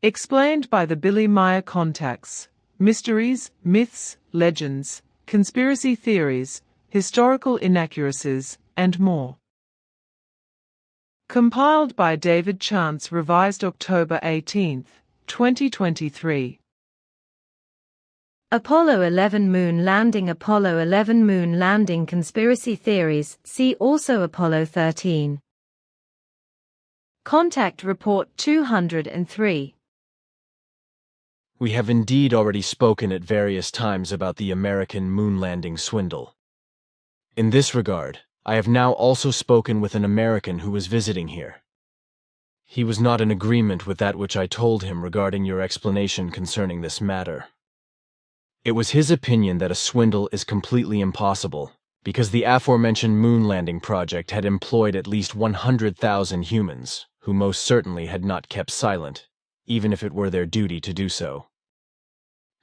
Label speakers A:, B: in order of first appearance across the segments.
A: Explained by the Billy Meier contacts. Mysteries, myths, legends, conspiracy theories, historical inaccuracies, and more. Compiled by David Chance, revised October 18, 2023.
B: Apollo 11 moon landing. Apollo 11 moon landing conspiracy theories. See also Apollo 13. Contact Report 203.
C: We have indeed already spoken at various times about the American moon landing swindle. In this regard, I have now also spoken with an American who was visiting here. He was not in agreement with that which I told him regarding your explanation concerning this matter. It was his opinion that a swindle is completely impossible, because the aforementioned moon landing project had employed at least 100,000 humans, who most certainly had not kept silent, even if it were their duty to do so.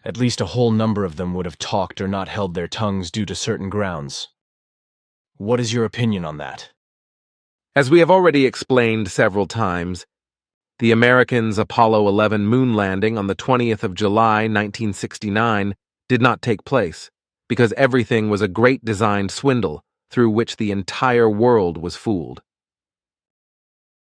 C: At least a whole number of them would have talked or not held their tongues due to certain grounds. What is your opinion on that?
D: As we have already explained several times, the Americans' Apollo 11 moon landing on the 20th of July, 1969, did not take place, because everything was a great designed swindle through which the entire world was fooled.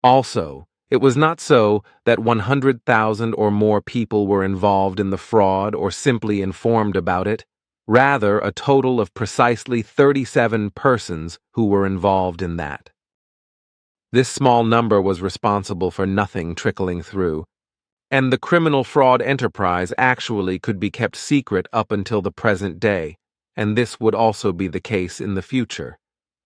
D: Also, it was not so that 100,000 or more people were involved in the fraud or simply informed about it. Rather, a total of precisely 37 persons who were involved in that. This small number was responsible for nothing trickling through, and the criminal fraud enterprise actually could be kept secret up until the present day, and this would also be the case in the future,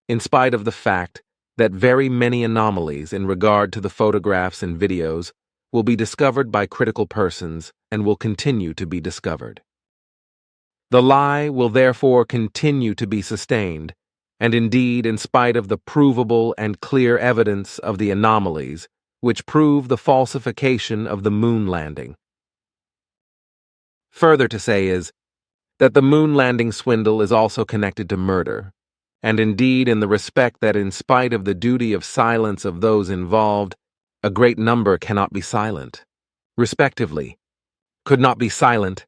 D: in spite of the fact that very many anomalies in regard to the photographs and videos will be discovered by critical persons and will continue to be discovered. The lie will therefore continue to be sustained, and indeed, in spite of the provable and clear evidence of the anomalies, which prove the falsification of the moon landing. Further to say is that the moon landing swindle is also connected to murder, and indeed in the respect that in spite of the duty of silence of those involved, a great number cannot be silent, respectively, could not be silent,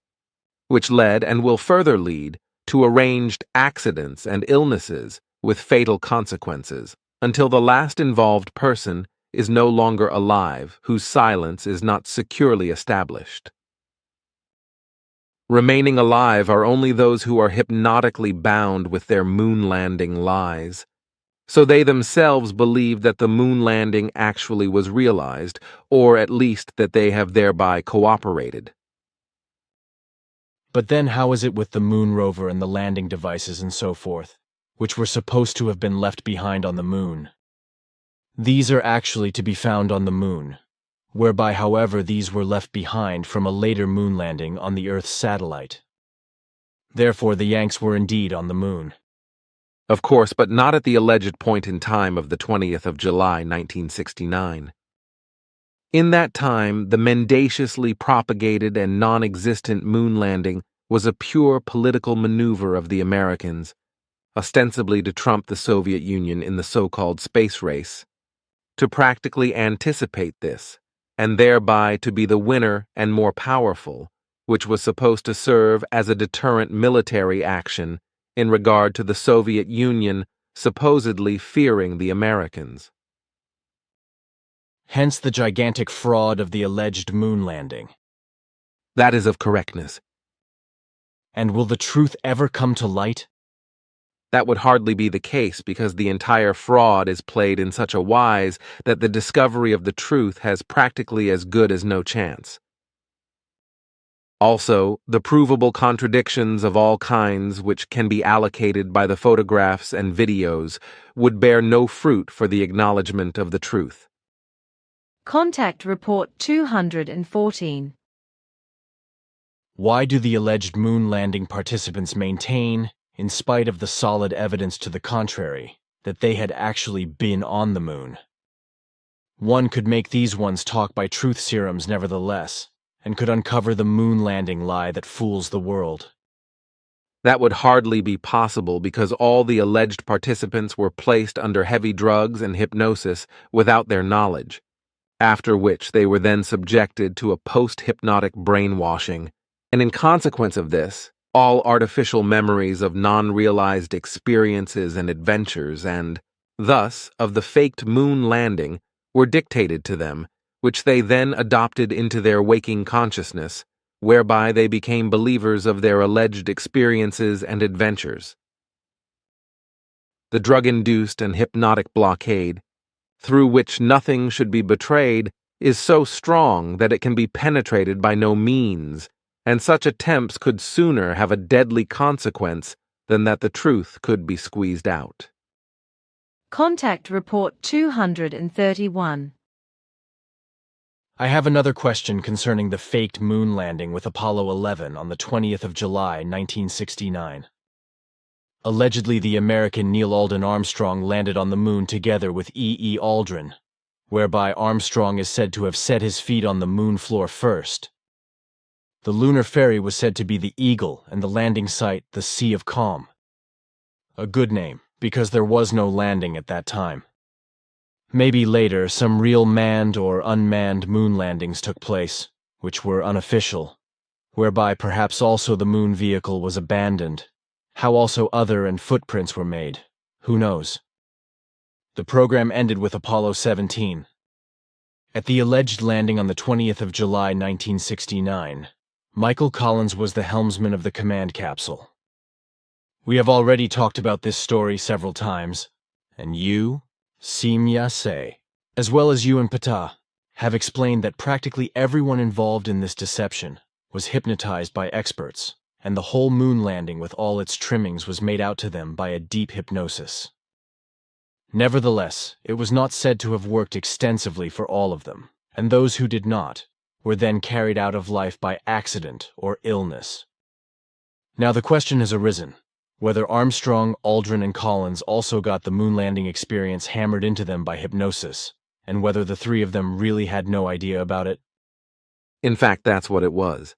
D: which led and will further lead to arranged accidents and illnesses with fatal consequences, until the last involved person is no longer alive, whose silence is not securely established. Remaining alive are only those who are hypnotically bound with their moon landing lies. So they themselves believe that the moon landing actually was realized, or at least that they have thereby cooperated.
C: But then how is it with the moon rover and the landing devices and so forth, which were supposed to have been left behind on the moon? These are actually to be found on the moon, whereby, however, these were left behind from a later moon landing on the Earth's satellite. Therefore, the Yanks were indeed on the moon.
D: Of course, but not at the alleged point in time of the 20th of July, 1969. In that time, the mendaciously propagated and non-existent moon landing was a pure political maneuver of the Americans, ostensibly to trump the Soviet Union in the so-called space race, to practically anticipate this, and thereby to be the winner and more powerful, which was supposed to serve as a deterrent military action in regard to the Soviet Union supposedly fearing the Americans.
C: Hence the gigantic fraud of the alleged moon landing.
D: That is of correctness.
C: And will the truth ever come to light?
D: That would hardly be the case, because the entire fraud is played in such a wise that the discovery of the truth has practically as good as no chance. Also, the provable contradictions of all kinds which can be allocated by the photographs and videos would bear no fruit for the acknowledgement of the truth.
B: Contact Report 214.
C: Why do the alleged moon landing participants maintain, in spite of the solid evidence to the contrary, that they had actually been on the moon? One could make these ones talk by truth serums nevertheless, and could uncover the moon landing lie that fools the world.
D: That would hardly be possible, because all the alleged participants were placed under heavy drugs and hypnosis without their knowledge, after which they were then subjected to a post-hypnotic brainwashing, and in consequence of this, all artificial memories of non-realized experiences and adventures and, thus, of the faked moon landing were dictated to them, which they then adopted into their waking consciousness, whereby they became believers of their alleged experiences and adventures. The drug-induced and hypnotic blockade, through which nothing should be betrayed, is so strong that it can be penetrated by no means, and such attempts could sooner have a deadly consequence than that the truth could be squeezed out.
B: Contact Report 231.
C: I have another question concerning the faked moon landing with Apollo 11 on the 20th of July, 1969. Allegedly, the American Neil Alden Armstrong landed on the moon together with E. Aldrin, whereby Armstrong is said to have set his feet on the moon floor first. The lunar ferry was said to be the Eagle and the landing site the Sea of Calm. A good name, because there was no landing at that time. Maybe later some real manned or unmanned moon landings took place, which were unofficial, whereby perhaps also the moon vehicle was abandoned. How also other and footprints were made, who knows? The program ended with Apollo 17. At the alleged landing on the 20th of July 1969, Michael Collins was the helmsman of the command capsule. We have already talked about this story several times, and you, Simya Se, as well as you and Ptah, have explained that practically everyone involved in this deception was hypnotized by experts, and the whole moon landing with all its trimmings was made out to them by a deep hypnosis. Nevertheless, it was not said to have worked extensively for all of them, and those who did not were then carried out of life by accident or illness. Now the question has arisen, whether Armstrong, Aldrin, and Collins also got the moon landing experience hammered into them by hypnosis, and whether the three of them really had no idea about it.
D: In fact, that's what it was.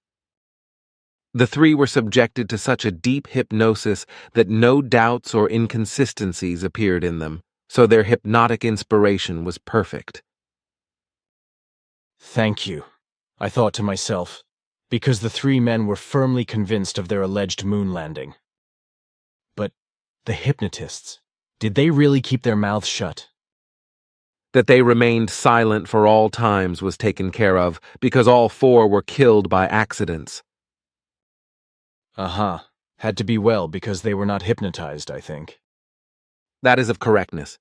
D: The three were subjected to such a deep hypnosis that no doubts or inconsistencies appeared in them, so their hypnotic inspiration was perfect.
C: Thank you, I thought to myself, because the three men were firmly convinced of their alleged moon landing. But the hypnotists, did they really keep their mouths shut?
D: That they remained silent for all times was taken care of, because all four were killed by accidents.
C: Had to be well because they were not hypnotized, I think.
D: That is of correctness.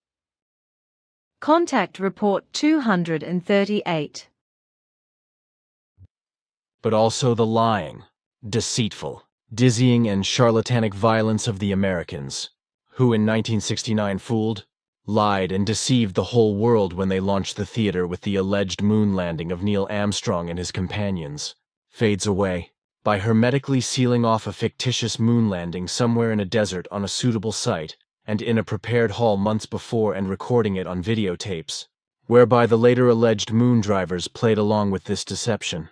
B: Contact Report 238.
C: But also the lying, deceitful, dizzying, and charlatanic violence of the Americans, who in 1969 fooled, lied, and deceived the whole world when they launched the theater with the alleged moon landing of Neil Armstrong and his companions, fades away by hermetically sealing off a fictitious moon landing somewhere in a desert on a suitable site and in a prepared hall months before and recording it on videotapes, whereby the later alleged moon drivers played along with this deception.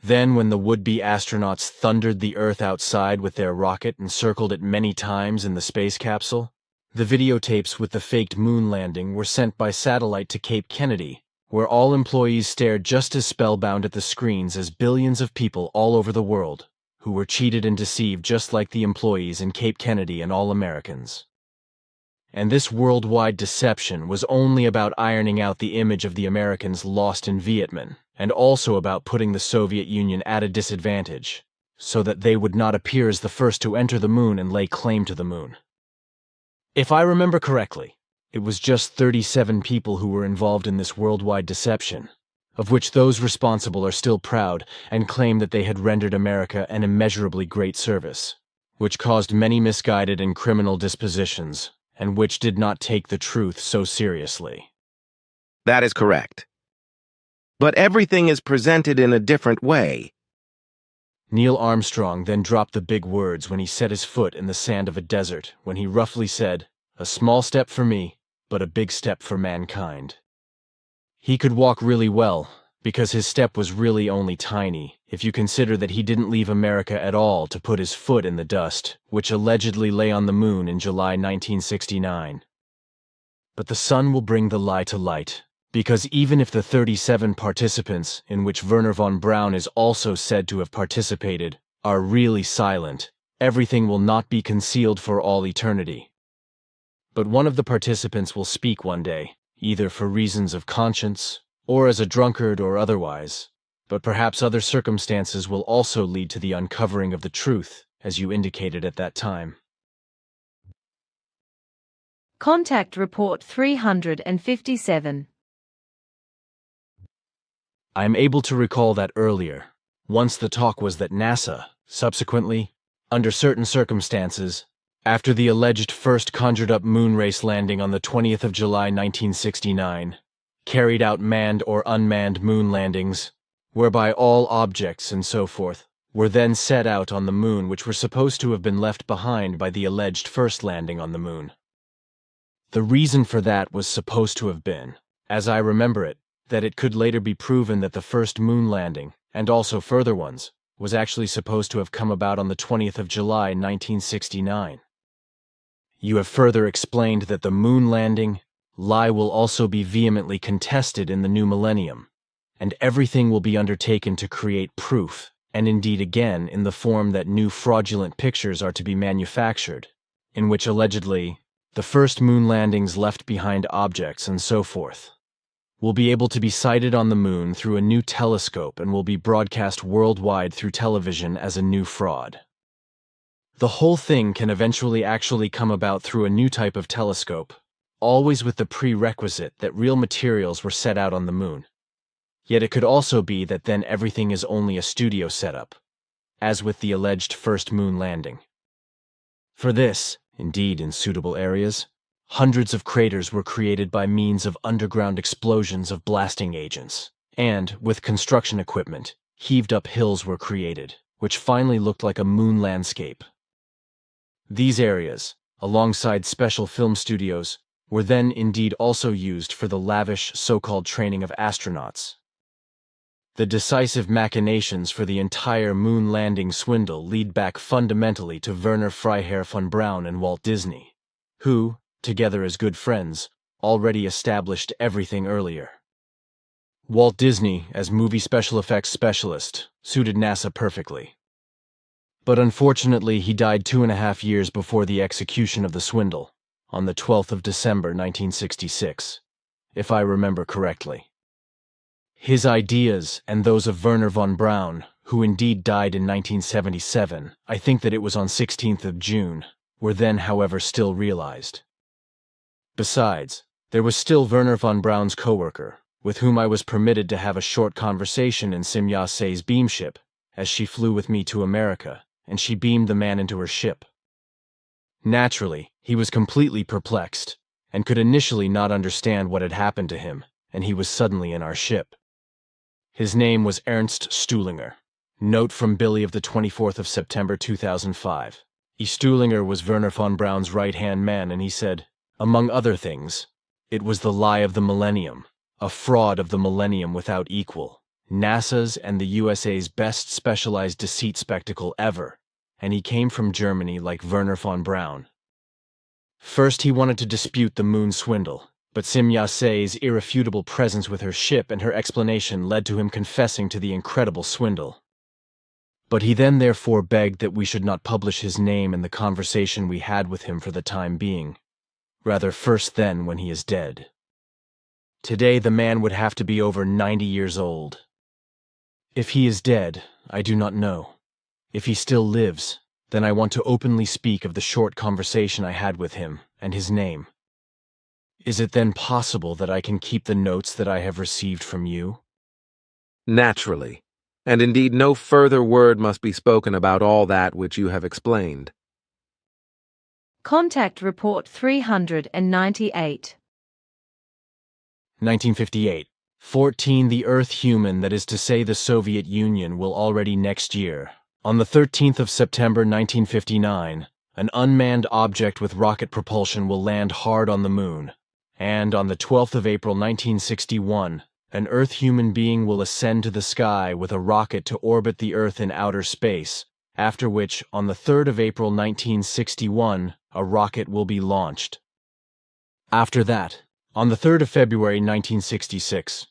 C: Then, when the would-be astronauts thundered the Earth outside with their rocket and circled it many times in the space capsule, the videotapes with the faked moon landing were sent by satellite to Cape Kennedy, where all employees stared just as spellbound at the screens as billions of people all over the world, who were cheated and deceived just like the employees in Cape Kennedy and all Americans. And this worldwide deception was only about ironing out the image of the Americans lost in Vietnam, and also about putting the Soviet Union at a disadvantage, so that they would not appear as the first to enter the moon and lay claim to the moon. If I remember correctly, it was just 37 people who were involved in this worldwide deception, of which those responsible are still proud and claim that they had rendered America an immeasurably great service, which caused many misguided and criminal dispositions, and which did not take the truth so seriously.
E: That is correct. But everything is presented in a different way.
C: Neil Armstrong then dropped the big words when he set his foot in the sand of a desert, when he roughly said, "A small step for me, but a big step for mankind." He could walk really well, because his step was really only tiny, if you consider that he didn't leave America at all to put his foot in the dust, which allegedly lay on the moon in July 1969. But the sun will bring the lie to light, Because even if the 37 participants, in which Werner von Braun is also said to have participated, are really silent, everything will not be concealed for all eternity. But one of the participants will speak one day, either for reasons of conscience, or as a drunkard or otherwise, but perhaps other circumstances will also lead to the uncovering of the truth, as you indicated at that time.
B: Contact Report 357.
C: I am able to recall that earlier, once the talk was that NASA, subsequently, under certain circumstances, after the alleged first conjured-up moon race landing on the 20th of July 1969, carried out manned or unmanned moon landings, whereby all objects and so forth were then set out on the moon which were supposed to have been left behind by the alleged first landing on the moon. The reason for that was supposed to have been, as I remember it, that it could later be proven that the first moon landing, and also further ones, was actually supposed to have come about on the 20th of July 1969. You have further explained that the moon landing lie will also be vehemently contested in the new millennium, and everything will be undertaken to create proof, and indeed again in the form that new fraudulent pictures are to be manufactured, in which allegedly the first moon landings left behind objects and so forth will be able to be sighted on the moon through a new telescope and will be broadcast worldwide through television as a new fraud. The whole thing can eventually actually come about through a new type of telescope, always with the prerequisite that real materials were set out on the moon. Yet it could also be that then everything is only a studio setup, as with the alleged first moon landing. For this, indeed in suitable areas, hundreds of craters were created by means of underground explosions of blasting agents, and, with construction equipment, heaved-up hills were created, which finally looked like a moon landscape. These areas, alongside special film studios, were then indeed also used for the lavish so-called training of astronauts. The decisive machinations for the entire moon landing swindle lead back fundamentally to Werner Freiherr von Braun and Walt Disney, who, together as good friends, already established everything earlier. Walt Disney, as movie special effects specialist, suited NASA perfectly. But unfortunately, he died 2.5 years before the execution of the swindle, on the 12th of December 1966, if I remember correctly. His ideas, and those of Werner von Braun, who indeed died in 1977, I think that it was on 16th of June, were then, however, still realized. Besides, there was still Werner von Braun's co-worker, with whom I was permitted to have a short conversation in Sim Yasei's beamship, as she flew with me to America, and she beamed the man into her ship. Naturally, he was completely perplexed, and could initially not understand what had happened to him, and he was suddenly in our ship. His name was Ernst Stuhlinger. Note from Billy of the 24th of September 2005. Stuhlinger was Werner von Braun's right-hand man, and he said, among other things, it was the lie of the millennium, a fraud of the millennium without equal, NASA's and the USA's best specialized deceit spectacle ever, and he came from Germany like Werner von Braun. First he wanted to dispute the moon swindle, but Sim Yasei's irrefutable presence with her ship and her explanation led to him confessing to the incredible swindle. But he then therefore begged that we should not publish his name in the conversation we had with him for the time being. Rather first then when he is dead. Today the man would have to be over 90 years old. If he is dead, I do not know. If he still lives, then I want to openly speak of the short conversation I had with him and his name. Is it then possible that I can keep the notes that I have received from you?
D: Naturally, and indeed no further word must be spoken about all that which you have explained.
B: Contact Report 398.
C: 1958. 14. The Earth human, that is to say the Soviet Union, will already next year, on the 13th of September 1959, an unmanned object with rocket propulsion will land hard on the moon, and on the 12th of April 1961, an Earth human being will ascend to the sky with a rocket to orbit the Earth in outer space, after which, on the 3rd of April 1961, a rocket will be launched. After that, On the 3rd of February 1966,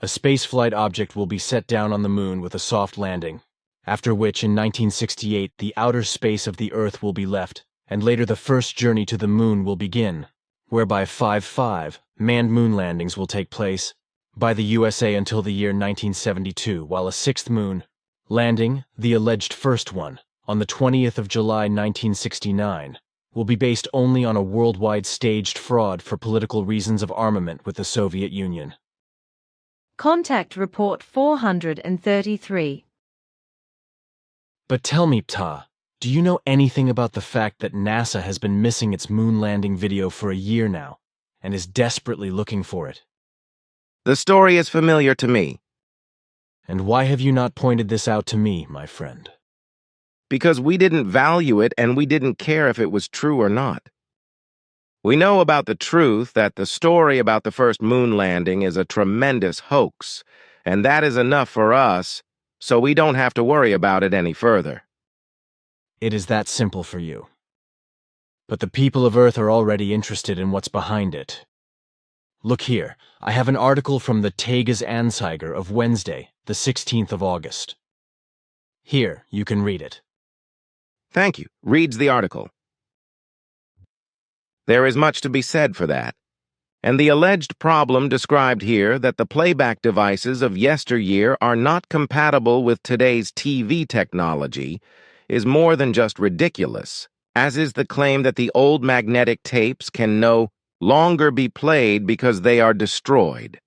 C: a spaceflight object will be set down on the moon with a soft landing, after which in 1968 the outer space of the Earth will be left, and later the first journey to the moon will begin, whereby 5 manned moon landings will take place by the USA until the year 1972, while a sixth moon landing, the alleged first one, on the 20th of July 1969, will be based only on a worldwide staged fraud for political reasons of armament with the Soviet Union.
B: Contact Report 433.
C: But tell me, Ptah, do you know anything about the fact that NASA has been missing its moon landing video for a year now, and is desperately looking for it?
E: The story is familiar to me.
C: And why have you not pointed this out to me, my friend?
E: Because we didn't value it and we didn't care if it was true or not. We know about the truth that the story about the first moon landing is a tremendous hoax, and that is enough for us, so we don't have to worry about it any further.
C: It is that simple for you. But the people of Earth are already interested in what's behind it. Look here, I have an article from the Tages Anzeiger of Wednesday, the 16th of August. Here, you can read it.
E: Thank you. Reads the article. There is much to be said for that. And the alleged problem described here, that the playback devices of yesteryear are not compatible with today's TV technology, is more than just ridiculous, as is the claim that the old magnetic tapes can no longer be played because they are destroyed.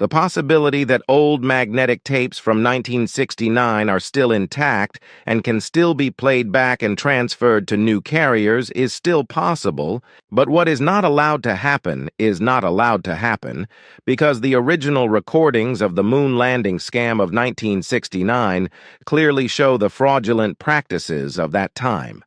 E: The possibility that old magnetic tapes from 1969 are still intact and can still be played back and transferred to new carriers is still possible, but what is not allowed to happen is not allowed to happen because the original recordings of the moon landing scam of 1969 clearly show the fraudulent practices of that time.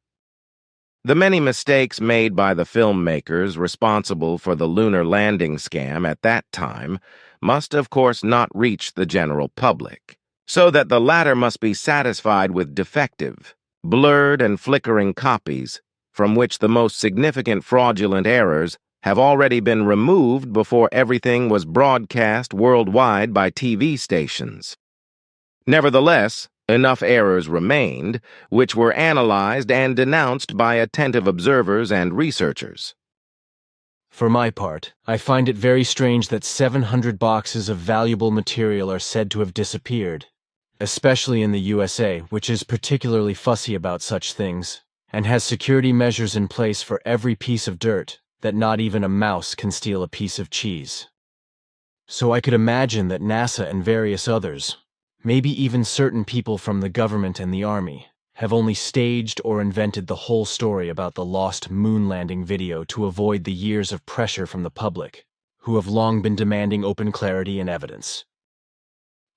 E: The many mistakes made by the filmmakers responsible for the lunar landing scam at that time must of course not reach the general public, so that the latter must be satisfied with defective, blurred and flickering copies, from which the most significant fraudulent errors have already been removed before everything was broadcast worldwide by TV stations. Nevertheless, enough errors remained, which were analyzed and denounced by attentive observers and researchers.
C: For my part, I find it very strange that 700 boxes of valuable material are said to have disappeared, especially in the USA, which is particularly fussy about such things, and has security measures in place for every piece of dirt, that not even a mouse can steal a piece of cheese. So I could imagine that NASA and various others, maybe even certain people from the government and the army, have only staged or invented the whole story about the lost moon landing video to avoid the years of pressure from the public, who have long been demanding open clarity and evidence.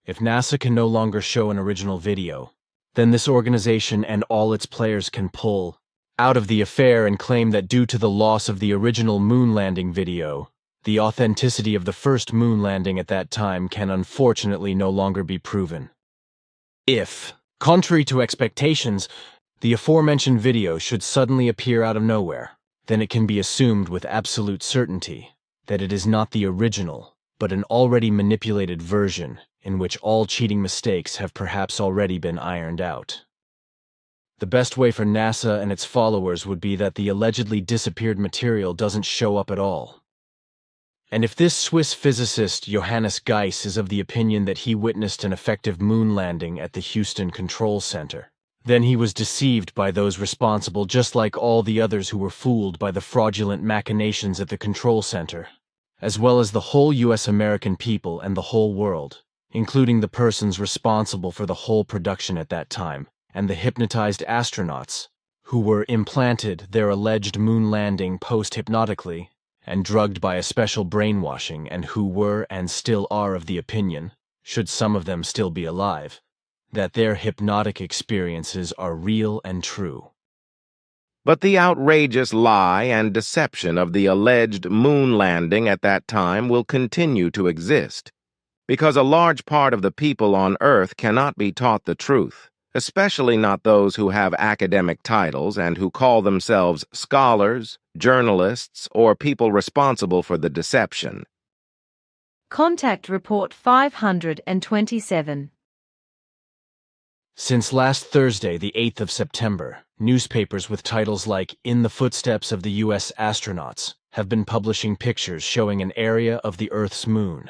C: If NASA can no longer show an original video, then this organization and all its players can pull out of the affair and claim that due to the loss of the original moon landing video, the authenticity of the first moon landing at that time can unfortunately no longer be proven. If, contrary to expectations, the aforementioned video should suddenly appear out of nowhere, then it can be assumed with absolute certainty that it is not the original, but an already manipulated version in which all cheating mistakes have perhaps already been ironed out. The best way for NASA and its followers would be that the allegedly disappeared material doesn't show up at all. And if this Swiss physicist Johannes Geiss is of the opinion that he witnessed an effective moon landing at the Houston Control Center, then he was deceived by those responsible just like all the others who were fooled by the fraudulent machinations at the Control Center, as well as the whole U.S. American people and the whole world, including the persons responsible for the whole production at that time, and the hypnotized astronauts, who were implanted their alleged moon landing post-hypnotically, and drugged by a special brainwashing, and who were and still are of the opinion, should some of them still be alive, that their hypnotic experiences are real and true.
E: But the outrageous lie and deception of the alleged moon landing at that time will continue to exist, because a large part of the people on Earth cannot be taught the truth, especially not those who have academic titles and who call themselves scholars, journalists, or people responsible for the deception.
B: Contact Report 527.
C: Since last Thursday, the 8th of September, newspapers with titles like "In the Footsteps of the U.S. Astronauts" have been publishing pictures showing an area of the Earth's moon.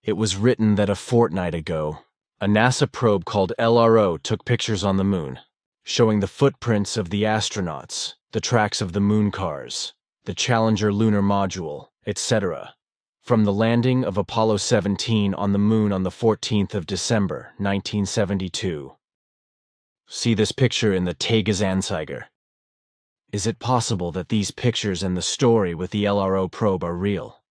C: It was written that a fortnight ago, a NASA probe called LRO took pictures on the moon, showing the footprints of the astronauts, the tracks of the moon cars, the Challenger lunar module, etc., from the landing of Apollo 17 on the moon on the 14th of December, 1972. See this picture in the Tagesanzeiger. Is it possible that these pictures and the story with the LRO probe are real?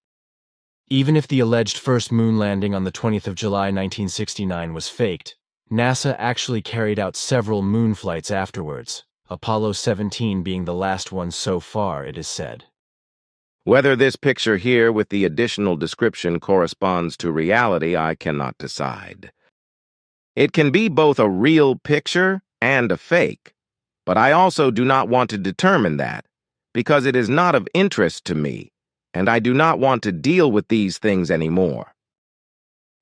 C: Even if the alleged first moon landing on the 20th of July 1969 was faked, NASA actually carried out several moon flights afterwards, Apollo 17 being the last one so far, it is said.
E: Whether this picture here with the additional description corresponds to reality, I cannot decide. It can be both a real picture and a fake, but I also do not want to determine that, because it is not of interest to me, and I do not want to deal with these things anymore.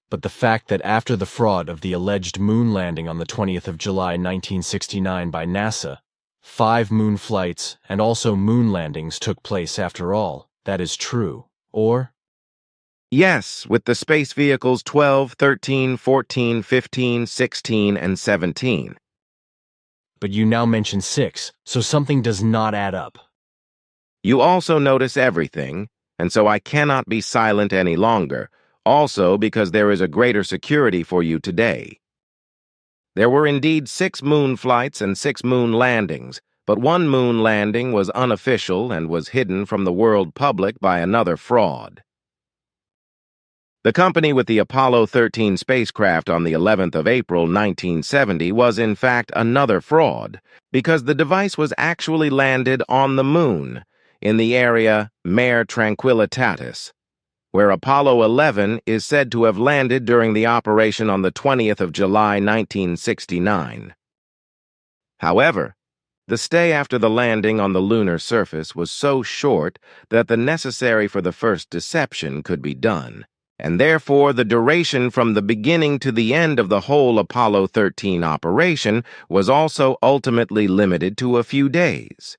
C: But the fact that after the fraud of the alleged moon landing on the 20th of July 1969 by NASA, 5 moon flights and also moon landings took place after all, that is true, or?
E: Yes, with the space vehicles 12, 13, 14, 15, 16, and 17.
C: But you now mention 6, so something does not add up.
E: You also notice everything, and so I cannot be silent any longer, also because there is a greater security for you today. There were indeed 6 moon flights and 6 moon landings, but one moon landing was unofficial and was hidden from the world public by another fraud. The company with the Apollo 13 spacecraft on the 11th of April 1970 was in fact another fraud, because the device was actually landed on the moon, in the area Mare Tranquillitatis, where Apollo 11 is said to have landed during the operation on the 20th of July 1969. However, the stay after the landing on the lunar surface was so short that the necessary for the first deception could be done, and therefore the duration from the beginning to the end of the whole Apollo 13 operation was also ultimately limited to a few days.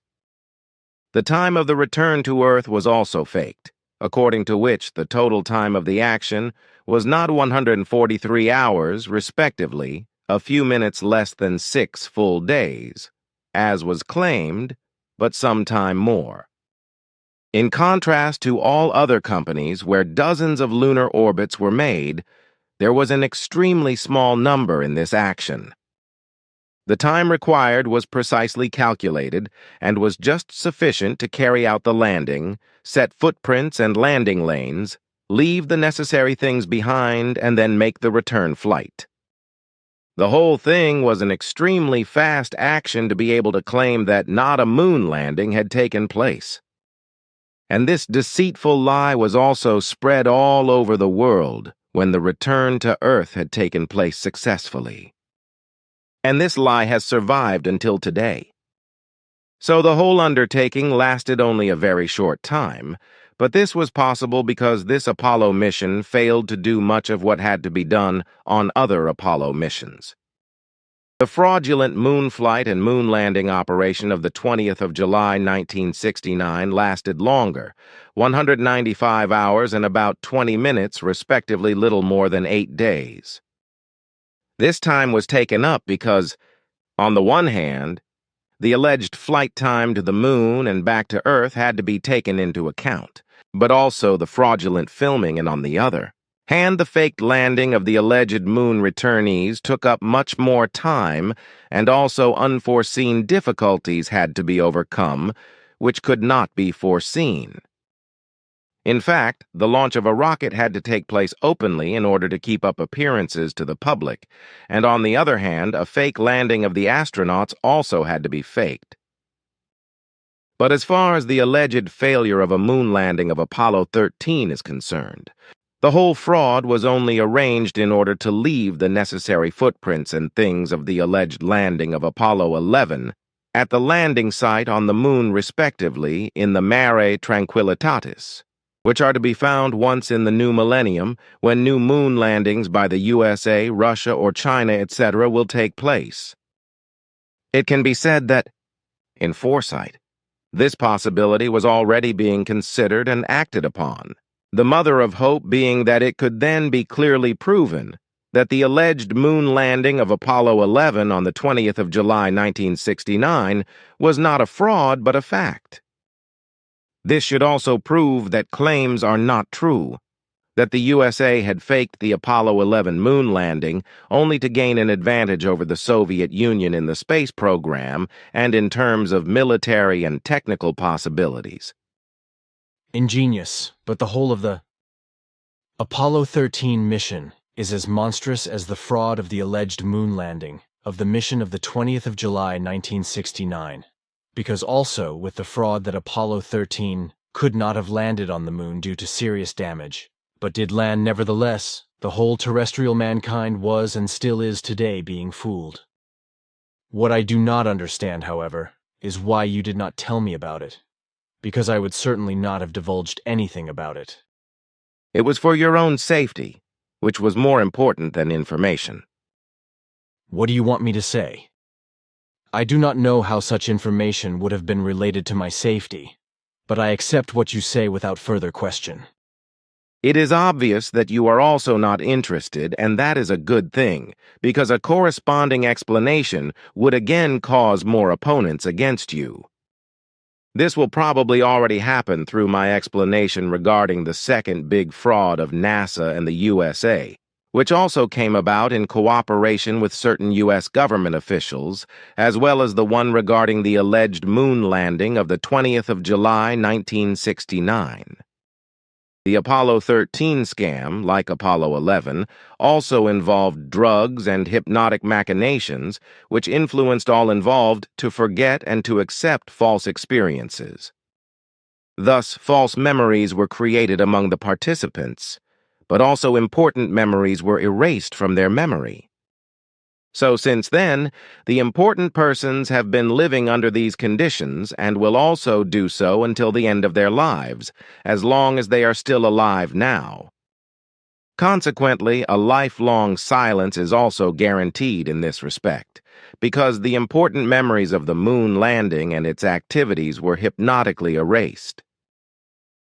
E: The time of the return to Earth was also faked, according to which the total time of the action was not 143 hours, respectively, a few minutes less than 6 full days, as was claimed, but some time more. In contrast to all other companies where dozens of lunar orbits were made, there was an extremely small number in this action. The time required was precisely calculated and was just sufficient to carry out the landing, set footprints and landing lanes, leave the necessary things behind, and then make the return flight. The whole thing was an extremely fast action to be able to claim that not a moon landing had taken place. And this deceitful lie was also spread all over the world when the return to Earth had taken place successfully. And this lie has survived until today. So the whole undertaking lasted only a very short time, but this was possible because this Apollo mission failed to do much of what had to be done on other Apollo missions. The fraudulent moon flight and moon landing operation of the 20th of July 1969 lasted longer, 195 hours and about 20 minutes, respectively little more than 8 days. This time was taken up because, on the one hand, the alleged flight time to the moon and back to Earth had to be taken into account, but also the fraudulent filming, and on the other hand, the faked landing of the alleged moon returnees took up much more time, and also unforeseen difficulties had to be overcome, which could not be foreseen. In fact, the launch of a rocket had to take place openly in order to keep up appearances to the public, and on the other hand, a fake landing of the astronauts also had to be faked. But as far as the alleged failure of a moon landing of Apollo 13 is concerned, The whole fraud was only arranged in order to leave the necessary footprints and things of the alleged landing of Apollo 11 at the landing site on the moon respectively in the Mare Tranquillitatis, which are to be found once in the new millennium when new moon landings by the USA, Russia, or China, etc. will take place. It can be said that, in foresight, this possibility was already being considered and acted upon, the mother of hope being that it could then be clearly proven that the alleged moon landing of Apollo 11 on the 20th of July 1969 was not a fraud but a fact. This should also prove that claims are not true, that the USA had faked the Apollo 11 moon landing only to gain an advantage over the Soviet Union in the space program and in terms of military and technical possibilities.
C: Ingenious, but the whole of the Apollo 13 mission is as monstrous as the fraud of the alleged moon landing of the mission of the 20th of July 1969, because also with the fraud that Apollo 13 could not have landed on the moon due to serious damage, but did land nevertheless, the whole terrestrial mankind was and still is today being fooled. What I do not understand, however, is why you did not tell me about it, because I would certainly not have divulged anything about it.
E: It was for your own safety, which was more important than information.
C: What do you want me to say? I do not know how such information would have been related to my safety, but I accept what you say without further question.
E: It is obvious that you are also not interested, and that is a good thing, because a corresponding explanation would again cause more opponents against you. This will probably already happen through my explanation regarding the second big fraud of NASA and the USA, which also came about in cooperation with certain U.S. government officials, as well as the one regarding the alleged moon landing of the 20th of July 1969. The Apollo 13 scam, like Apollo 11, also involved drugs and hypnotic machinations, which influenced all involved to forget and to accept false experiences. Thus, false memories were created among the participants, but also important memories were erased from their memory. So since then, the important persons have been living under these conditions and will also do so until the end of their lives, as long as they are still alive now. Consequently, a lifelong silence is also guaranteed in this respect, because the important memories of the moon landing and its activities were hypnotically erased.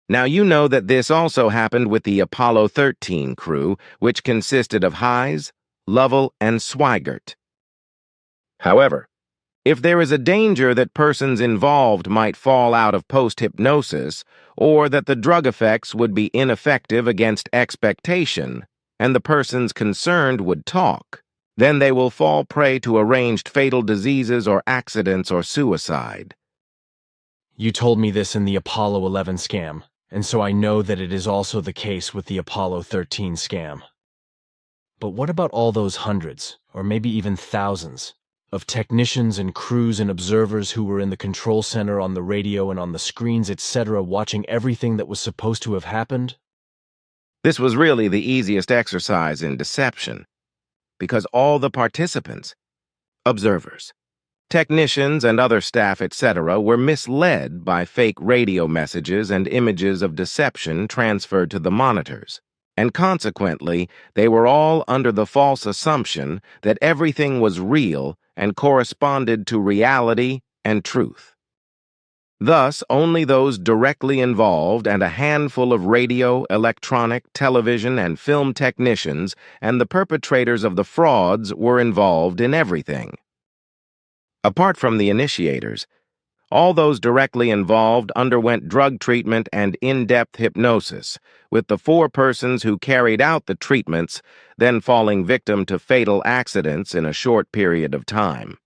E: Now you know that this also happened with the Apollo 13 crew, which consisted of Hayes, Lovell, and Swigert. However, if there is a danger that persons involved might fall out of post-hypnosis, or that the drug effects would be ineffective against expectation, and the persons concerned would talk, then they will fall prey to arranged fatal diseases or accidents or suicide.
C: You told me this in the Apollo 11 scam, and so I know that it is also the case with the Apollo 13 scam. But what about all those hundreds, or maybe even thousands, of technicians and crews and observers who were in the control center on the radio and on the screens, etc., watching everything that was supposed to have happened?
E: This was really the easiest exercise in deception, because all the participants, observers, technicians, and other staff, etc., were misled by fake radio messages and images of deception transferred to the monitors. And consequently, they were all under the false assumption that everything was real and corresponded to reality and truth. Thus, only those directly involved and a handful of radio, electronic, television, and film technicians and the perpetrators of the frauds were involved in everything. Apart from the initiators, all those directly involved underwent drug treatment and in-depth hypnosis, with the 4 persons who carried out the treatments then falling victim to fatal accidents in a short period of time.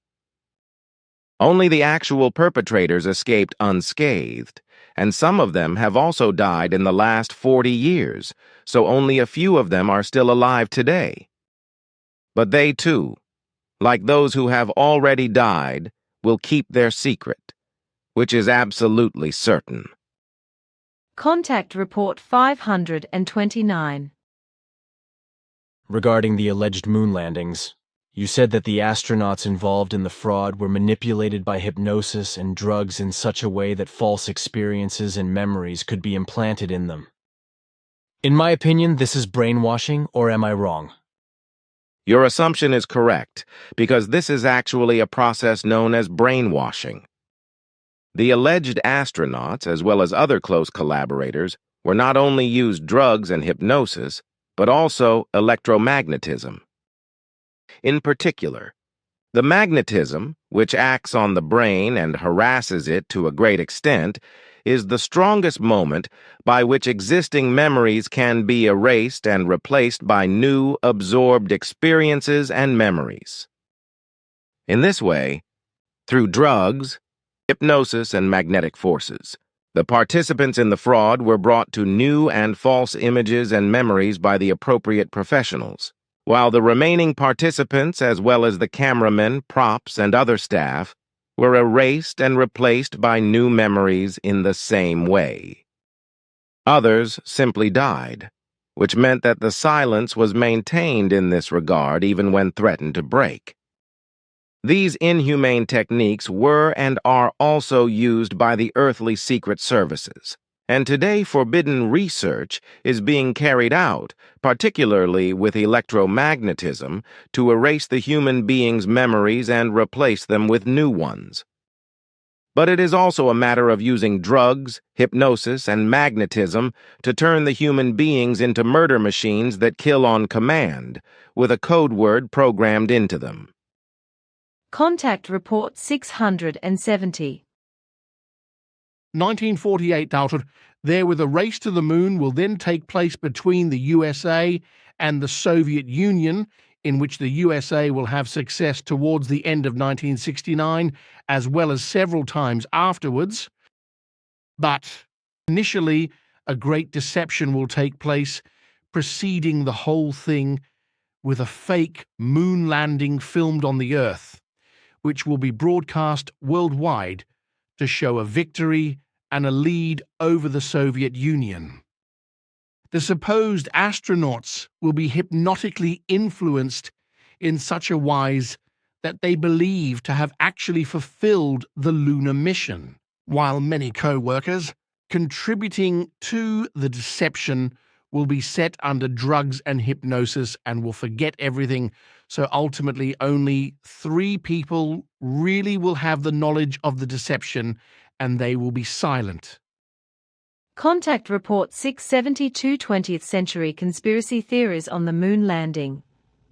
E: Only the actual perpetrators escaped unscathed, and some of them have also died in the last 40 years, so only a few of them are still alive today. But they too, like those who have already died, will keep their secret, which is absolutely certain.
B: Contact Report 529.
C: Regarding the alleged moon landings, you said that the astronauts involved in the fraud were manipulated by hypnosis and drugs in such a way that false experiences and memories could be implanted in them. In my opinion, this is brainwashing, or am I wrong?
E: Your assumption is correct, because this is actually a process known as brainwashing. The alleged astronauts, as well as other close collaborators, were not only used drugs and hypnosis, but also electromagnetism. In particular, the magnetism, which acts on the brain and harasses it to a great extent, is the strongest moment by which existing memories can be erased and replaced by new, absorbed experiences and memories. In this way, through drugs, hypnosis, and magnetic forces, the participants in the fraud were brought to new and false images and memories by the appropriate professionals, while the remaining participants, as well as the cameramen, props, and other staff, were erased and replaced by new memories in the same way. Others simply died, which meant that the silence was maintained in this regard even when threatened to break. These inhumane techniques were and are also used by the earthly secret services, and today forbidden research is being carried out, particularly with electromagnetism, to erase the human being's memories and replace them with new ones. But it is also a matter of using drugs, hypnosis, and magnetism to turn the human beings into murder machines that kill on command, with a code word programmed into them.
B: Contact Report 670.
F: 1948 doubted there with a race to the moon will then take place between the USA and the Soviet Union, in which the USA will have success towards the end of 1969 as well as several times afterwards. But initially, a great deception will take place, preceding the whole thing with a fake moon landing filmed on the Earth, which will be broadcast worldwide to show a victory and a lead over the Soviet Union. The supposed astronauts will be hypnotically influenced in such a wise that they believe to have actually fulfilled the lunar mission, while many co-workers contributing to the deception will be set under drugs and hypnosis and will forget everything, so ultimately only 3 people really will have the knowledge of the deception, and they will be silent.
B: Contact Report 672 20th Century Conspiracy Theories on the Moon Landing.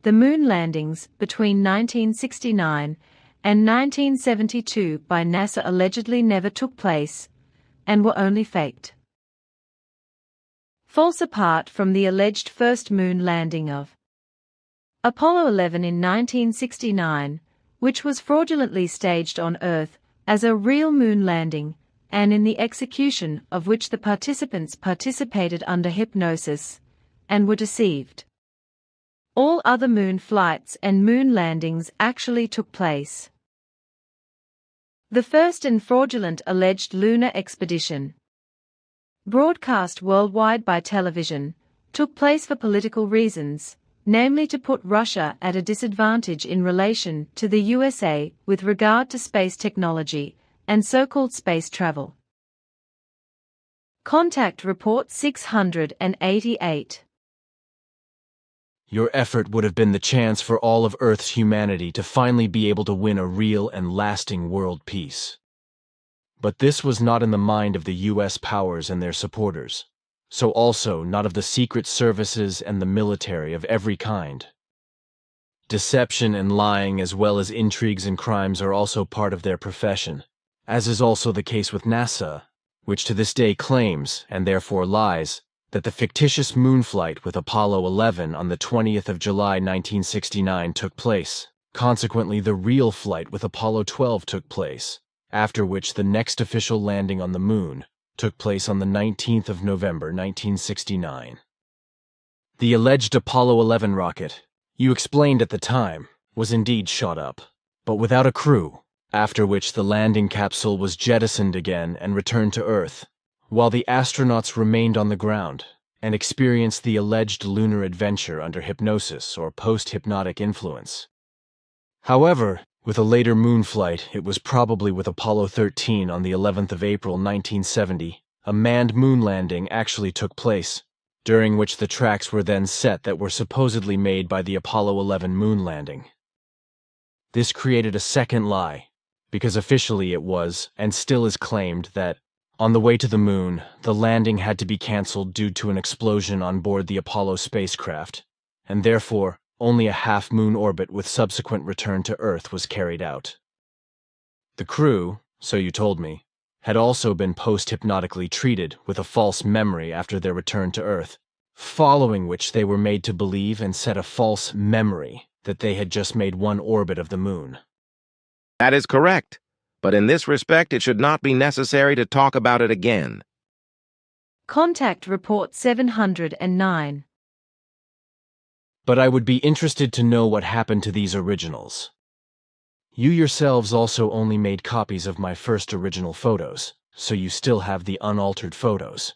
B: The moon landings between 1969 and 1972 by NASA allegedly never took place and were only faked. False. Apart from the alleged first moon landing of Apollo 11 in 1969, which was fraudulently staged on Earth as a real moon landing, and in the execution of which the participants participated under hypnosis and were deceived. All other moon flights and moon landings actually took place. The first and fraudulent alleged lunar expedition, broadcast worldwide by television, took place for political reasons, namely to put Russia at a disadvantage in relation to the USA with regard to space technology and so-called space travel. Contact Report 688.
C: Your effort would have been the chance for all of Earth's humanity to finally be able to win a real and lasting world peace. But this was not in the mind of the U.S. powers and their supporters, so also not of the secret services and the military of every kind. Deception and lying as well as intrigues and crimes are also part of their profession, as is also the case with NASA, which to this day claims, and therefore lies, that the fictitious moon flight with Apollo 11 on the 20th of July 1969 took place. Consequently, the real flight with Apollo 12 took place, after which the next official landing on the moon took place on the 19th of November 1969. The alleged Apollo 11 rocket, you explained at the time, was indeed shot up, but without a crew, after which the landing capsule was jettisoned again and returned to Earth, while the astronauts remained on the ground, and experienced the alleged lunar adventure under hypnosis or post-hypnotic influence. However, with a later moon flight, it was probably with Apollo 13 on the 11th of April 1970, a manned moon landing actually took place, during which the tracks were then set that were supposedly made by the Apollo 11 moon landing. This created a second lie, because officially it was, and still is claimed, that on the way to the moon, the landing had to be cancelled due to an explosion on board the Apollo spacecraft, and therefore only a half-moon orbit with subsequent return to Earth was carried out. The crew, so you told me, had also been post-hypnotically treated with a false memory after their return to Earth, following which they were made to believe and set a false memory that they had just made one orbit of the moon.
E: That is correct, but in this respect it should not be necessary to talk about it again.
B: Contact Report 709.
C: But I would be interested to know what happened to these originals. You yourselves also only made copies of my first original photos, so you still have the unaltered photos.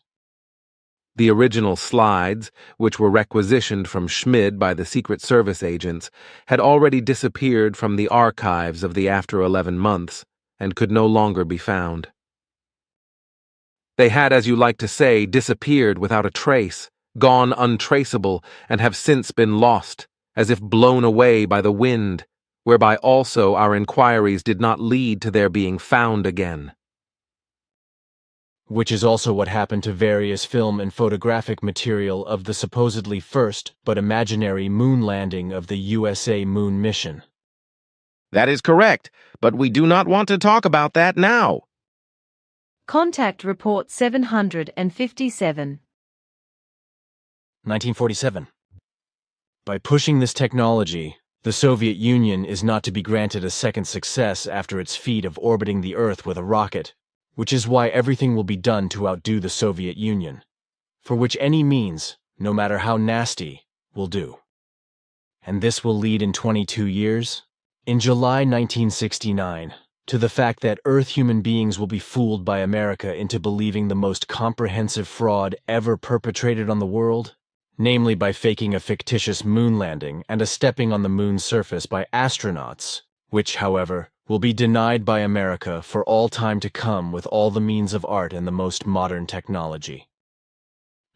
D: The original slides, which were requisitioned from Schmid by the Secret Service agents, had already disappeared from the archives of the After 11 Months and could no longer be found. They had, as you like to say, disappeared without a trace, gone untraceable, and have since been lost, as if blown away by the wind, whereby also our inquiries did not lead to their being found again.
C: Which is also what happened to various film and photographic material of the supposedly first but imaginary moon landing of the USA moon mission.
E: That is correct, but we do not want to talk about that now.
B: Contact Report 757.
C: 1947. By pushing this technology, the Soviet Union is not to be granted a second success after its feat of orbiting the Earth with a rocket, which is why everything will be done to outdo the Soviet Union, for which any means, no matter how nasty, will do. And this will lead in 22 years, in July 1969, to the fact that Earth human beings will be fooled by America into believing the most comprehensive fraud ever perpetrated on the world, namely by faking a fictitious moon landing and a stepping on the moon's surface by astronauts, which, however, will be denied by America for all time to come with all the means of art and the most modern technology.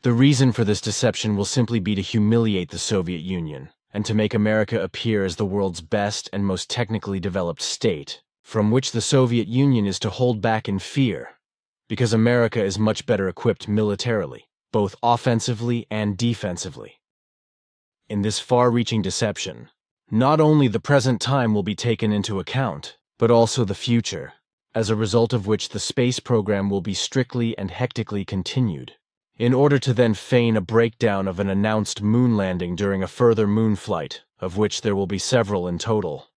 C: The reason for this deception will simply be to humiliate the Soviet Union and to make America appear as the world's best and most technically developed state, from which the Soviet Union is to hold back in fear, because America is much better equipped militarily, both offensively and defensively. In this far-reaching deception, not only the present time will be taken into account, but also the future, as a result of which the space program will be strictly and hectically continued, in order to then feign a breakdown of an announced moon landing during a further moon flight, of which there will be several in total.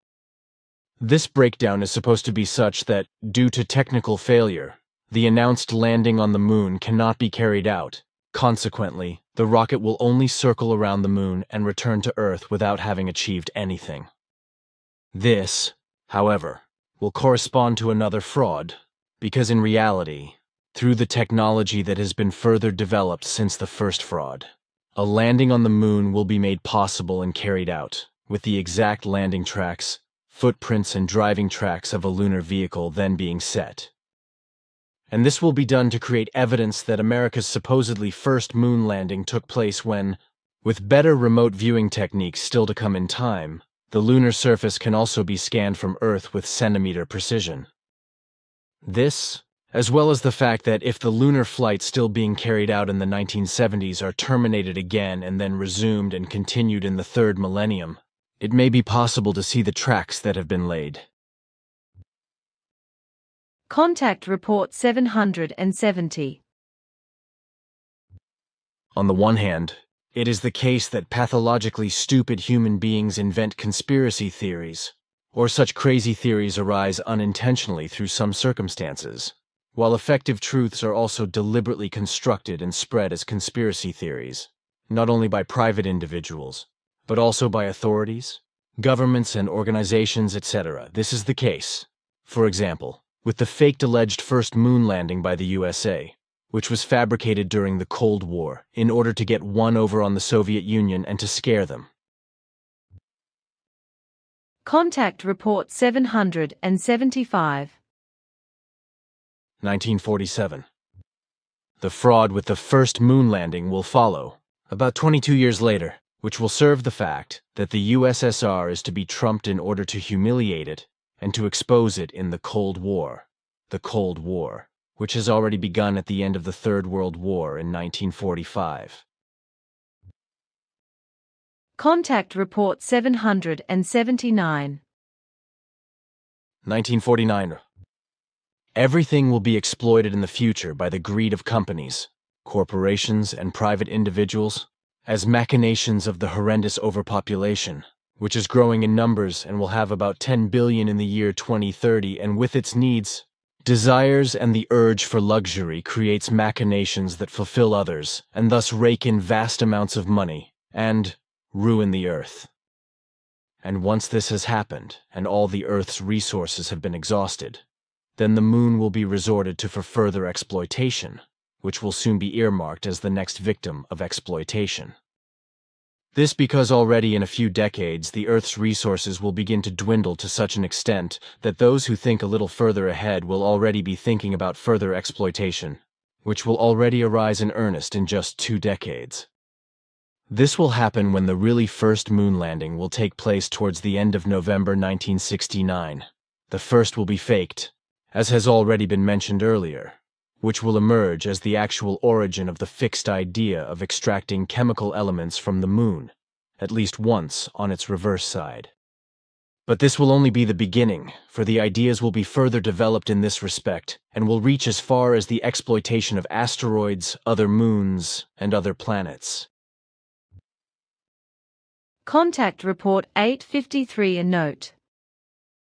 C: This breakdown is supposed to be such that, due to technical failure, the announced landing on the moon cannot be carried out. Consequently, the rocket will only circle around the moon and return to Earth without having achieved anything. This, however, will correspond to another fraud, because in reality, through the technology that has been further developed since the first fraud, a landing on the moon will be made possible and carried out, with the exact landing tracks, footprints, and driving tracks of a lunar vehicle then being set. And this will be done to create evidence that America's supposedly first moon landing took place when, with better remote viewing techniques still to come in time, the lunar surface can also be scanned from Earth with centimeter precision. This, as well as the fact that if the lunar flights still being carried out in the 1970s are terminated again and then resumed and continued in the third millennium, it may be possible to see the tracks that have been laid.
B: Contact Report 770.
C: On the one hand, it is the case that pathologically stupid human beings invent conspiracy theories, or such crazy theories arise unintentionally through some circumstances, while effective truths are also deliberately constructed and spread as conspiracy theories, not only by private individuals, but also by authorities, governments and organizations, etc. This is the case, for example, with the faked alleged first moon landing by the USA, which was fabricated during the Cold War in order to get one over on the Soviet Union and to scare them.
B: Contact Report 775.
C: 1947. The fraud with the first moon landing will follow, about 22 years later, which will serve the fact that the USSR is to be trumped in order to humiliate it and to expose it in the Cold War, which has already begun at the end of the Third World War in 1945.
B: Contact Report 779.
C: 1949. Everything will be exploited in the future by the greed of companies, corporations, and private individuals as machinations of the horrendous overpopulation, which is growing in numbers and will have about 10 billion in the year 2030, and with its needs, desires, and the urge for luxury creates machinations that fulfill others and thus rake in vast amounts of money and ruin the earth. And once this has happened and all the earth's resources have been exhausted, then the moon will be resorted to for further exploitation, which will soon be earmarked as the next victim of exploitation. This because already in a few decades the Earth's resources will begin to dwindle to such an extent that those who think a little further ahead will already be thinking about further exploitation, which will already arise in earnest in just 2 decades. This will happen when the really first moon landing will take place towards the end of November 1969. The first will be faked, as has already been mentioned earlier, which will emerge as the actual origin of the fixed idea of extracting chemical elements from the moon, at least once on its reverse side. But this will only be the beginning, for the ideas will be further developed in this respect and will reach as far as the exploitation of asteroids, other moons, and other planets.
B: Contact Report 853. A note.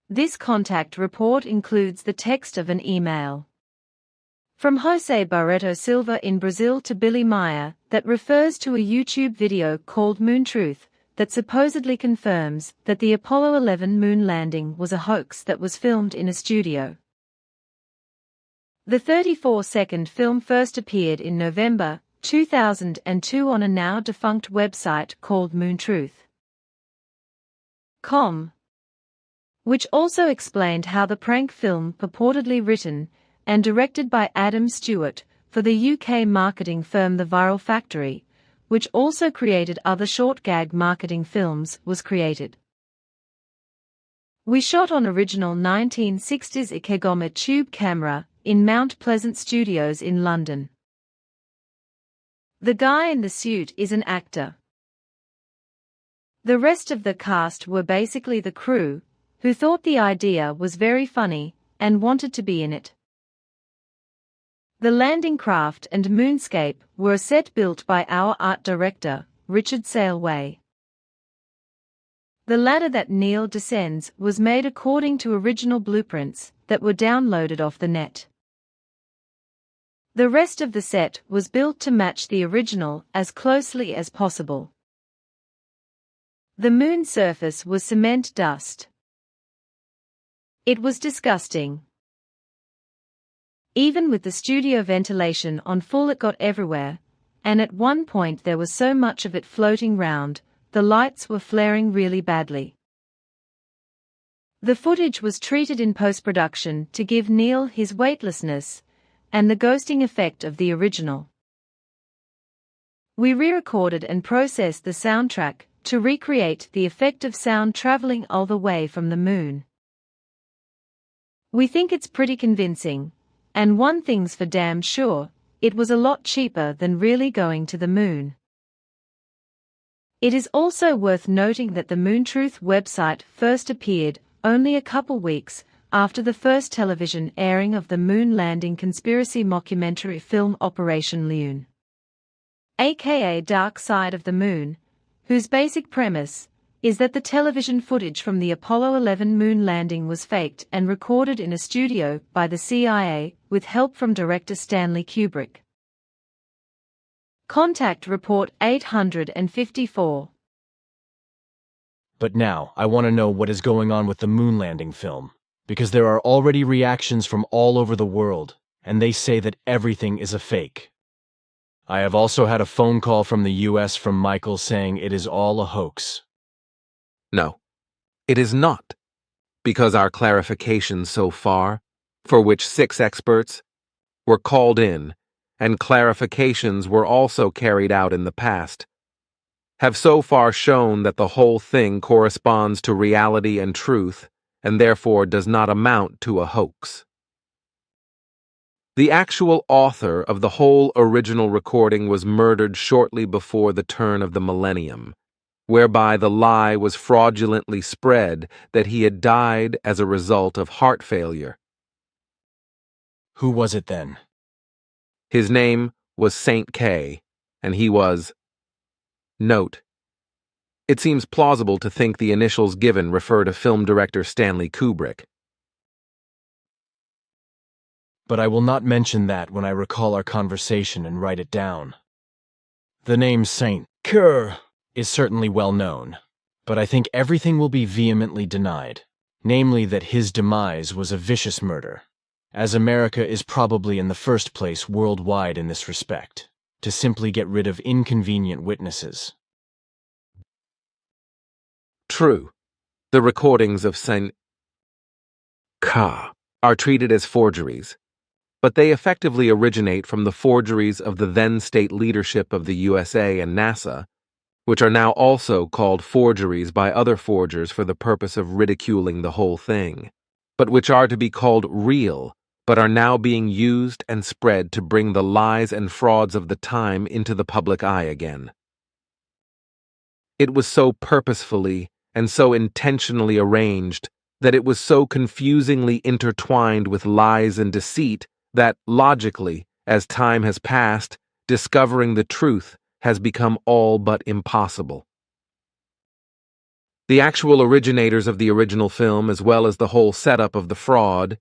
B: This contact report includes the text of an email from Jose Barreto Silva in Brazil to Billy Meier that refers to a YouTube video called Moon Truth that supposedly confirms that the Apollo 11 moon landing was a hoax that was filmed in a studio. The 34-second film first appeared in November 2002 on a now-defunct website called moontruth.com, which also explained how the prank film purportedly written and directed by Adam Stewart for the UK marketing firm The Viral Factory, which also created other short gag marketing films, was created. We shot on original 1960s Ikegoma tube camera in Mount Pleasant Studios in London. The guy in the suit is an actor. The rest of the cast were basically the crew, who thought the idea was very funny and wanted to be in it. The landing craft and moonscape were a set built by our art director, Richard Sailway. The ladder that Neil descends was made according to original blueprints that were downloaded off the net. The rest of the set was built to match the original as closely as possible. The moon surface was cement dust. It was disgusting. Even with the studio ventilation on full, it got everywhere, and at one point there was so much of it floating round, the lights were flaring really badly. The footage was treated in post-production to give Neil his weightlessness and the ghosting effect of the original. We re-recorded and processed the soundtrack to recreate the effect of sound traveling all the way from the moon. We think it's pretty convincing. And one thing's for damn sure, it was a lot cheaper than really going to the moon. It is also worth noting that the Moon Truth website first appeared only a couple weeks after the first television airing of the moon landing conspiracy mockumentary film Operation Loon, aka Dark Side of the Moon, whose basic premise is that the television footage from the Apollo 11 moon landing was faked and recorded in a studio by the CIA with help from director Stanley Kubrick. Contact Report 854.
C: But now, I want to know what is going on with the moon landing film, because there are already reactions from all over the world, and they say that everything is a fake. I have also had a phone call from the US from Michael saying it is all a hoax.
D: No, it is not, because our clarifications so far, for which 6 experts were called in, and clarifications were also carried out in the past, have so far shown that the whole thing corresponds to reality and truth, and therefore does not amount to a hoax. The actual author of the whole original recording was murdered shortly before the turn of the millennium, whereby the lie was fraudulently spread that he had died as a result of heart failure.
C: Who was it then?
D: His name was Saint K, and he was... Note: it seems plausible to think the initials given refer to film director Stanley Kubrick.
C: But I will not mention that when I recall our conversation and write it down. The name Saint Kerr is certainly well known, but I think everything will be vehemently denied, namely that his demise was a vicious murder, as America is probably in the first place worldwide in this respect, to simply get rid of inconvenient witnesses.
D: True, the recordings of Saint K are treated as forgeries, but they effectively originate from the forgeries of the then state leadership of the USA and NASA, which are now also called forgeries by other forgers for the purpose of ridiculing the whole thing, but which are to be called real, but are now being used and spread to bring the lies and frauds of the time into the public eye again. It was so purposefully and so intentionally arranged that it was so confusingly intertwined with lies and deceit that, logically, as time has passed, discovering the truth has become all but impossible. The actual originators of the original film, as well as the whole setup of the fraud,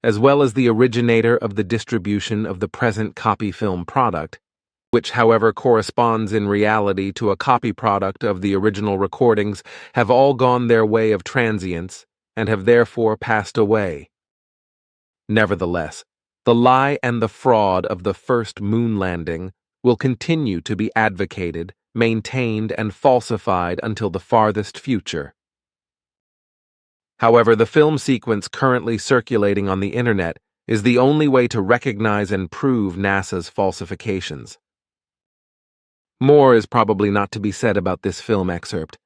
D: as well as the originator of the distribution of the present copy film product, which, however, corresponds in reality to a copy product of the original recordings, have all gone their way of transience and have therefore passed away. Nevertheless, the lie and the fraud of the first moon landing will continue to be advocated, maintained, and falsified until the farthest future. However, the film sequence currently circulating on the internet is the only way to recognize and prove NASA's falsifications. More is probably not to be said about this film excerpt,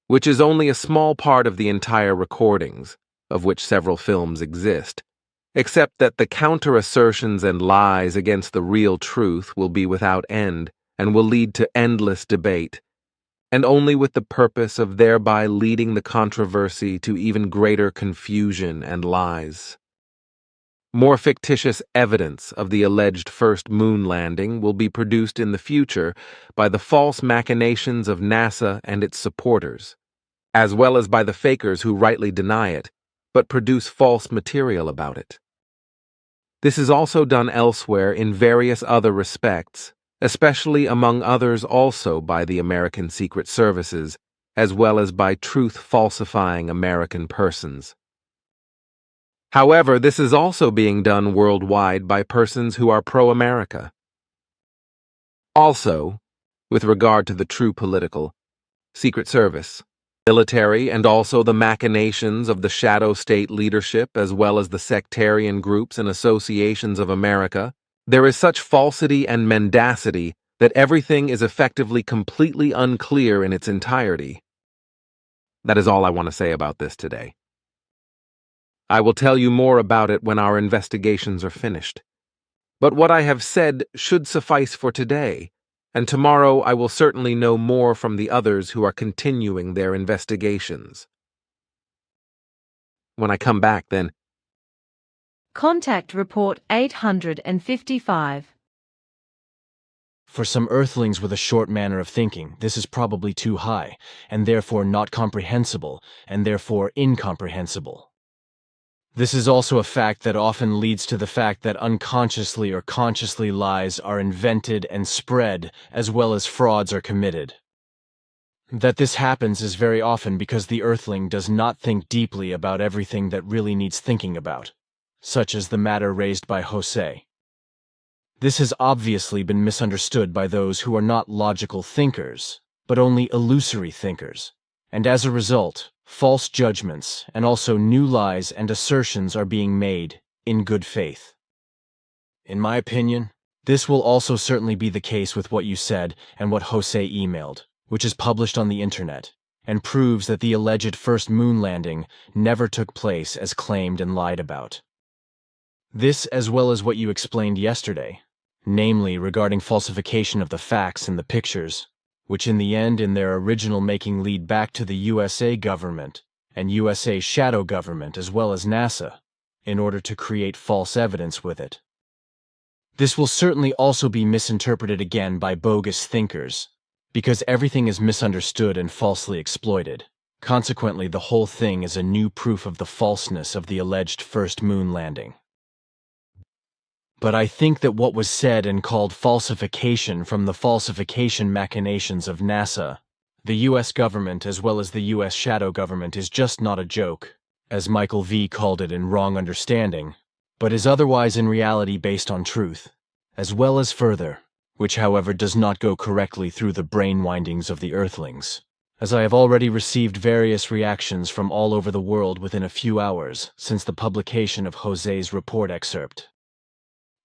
D: which is only a small part of the entire recordings, of which several films exist, except that the counter-assertions and lies against the real truth will be without end and will lead to endless debate, and only with the purpose of thereby leading the controversy to even greater confusion and lies. More fictitious evidence of the alleged first moon landing will be produced in the future by the false machinations of NASA and its supporters, as well as by the fakers who rightly deny it, but produce false material about it. This is also done elsewhere in various other respects, especially among others also by the American Secret Services, as well as by truth-falsifying American persons. However, this is also being done worldwide by persons who are pro-America. Also, with regard to the true political, Secret Service, military, and also the machinations of the shadow state leadership as well as the sectarian groups and associations of America, there is such falsity and mendacity that everything is effectively completely unclear in its entirety. That is all I want to say about this today. I will tell you more about it when our investigations are finished. But what I have said should suffice for today, and tomorrow I will certainly know more from the others who are continuing their investigations. When I come back, then...
B: Contact Report 855.
C: For some earthlings with a short manner of thinking, this is probably too high, and therefore not comprehensible, and therefore incomprehensible. This is also a fact that often leads to the fact that unconsciously or consciously lies are invented and spread, as well as frauds are committed. That this happens is very often because the earthling does not think deeply about everything that really needs thinking about. such as the matter raised by Jose. This has obviously been misunderstood by those who are not logical thinkers, but only illusory thinkers, and as a result, false judgments and also new lies and assertions are being made in good faith. In my opinion, this will also certainly be the case with what you said and what Jose emailed, which is published on the internet, and proves that the alleged first moon landing never took place as claimed and lied about. This, as well as what you explained yesterday, namely regarding falsification of the facts in the pictures, which in the end in their original making lead back to the USA government and USA shadow government as well as NASA, in order to create false evidence with it. This will certainly also be misinterpreted again by bogus thinkers, because everything is misunderstood and falsely exploited. Consequently, the whole thing is a new proof of the falseness of the alleged first moon landing. But I think that what was said and called falsification from the falsification machinations of NASA, the US government as well as the US shadow government is just not a joke, as Michael V. called it in Wrong Understanding, but is otherwise in reality based on truth, as well as further, which however does not go correctly through the brain windings of the earthlings, as I have already received various reactions from all over the world within a few hours since the publication of Jose's report excerpt.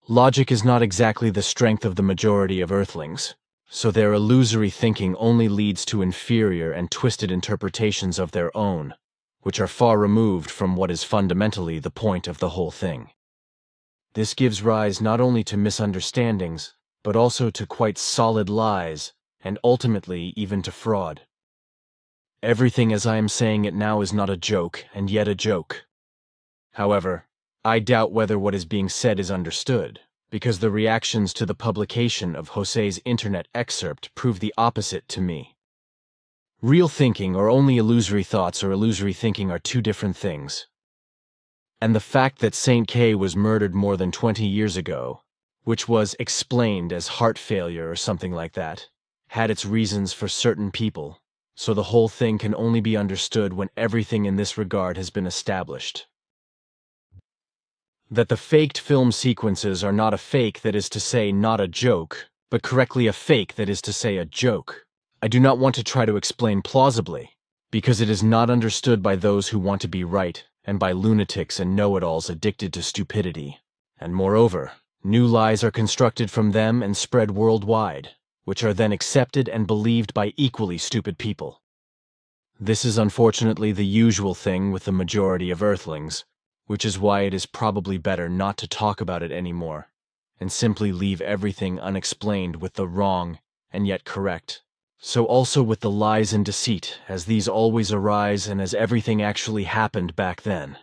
C: Logic is not exactly the strength of the majority of earthlings, so their illusory thinking only leads to inferior and twisted interpretations of their own, which are far removed from what is fundamentally the point of the whole thing. This gives rise not only to misunderstandings, but also to quite solid lies, and ultimately even to fraud. Everything as I am saying it now is not a joke, and yet a joke. However, I doubt whether what is being said is understood, because the reactions to the publication of Jose's internet excerpt prove the opposite to me. Real thinking or only illusory thoughts or illusory thinking are two different things. And the fact that Saint K was murdered more than 20 years ago, which was explained as heart failure or something like that, had its reasons for certain people, so the whole thing can only be understood when everything in this regard has been established. That the faked film sequences are not a fake, that is to say not a joke, but correctly a fake, that is to say a joke, I do not want to try to explain plausibly, because it is not understood by those who want to be right and by lunatics and know-it-alls addicted to stupidity. And moreover, new lies are constructed from them and spread worldwide, which are then accepted and believed by equally stupid people. This is unfortunately the usual thing with the majority of earthlings, which is why it is probably better not to talk about it anymore, and simply leave everything unexplained with the wrong and yet correct. So also with the lies and deceit, as these always arise and as everything actually happened back then.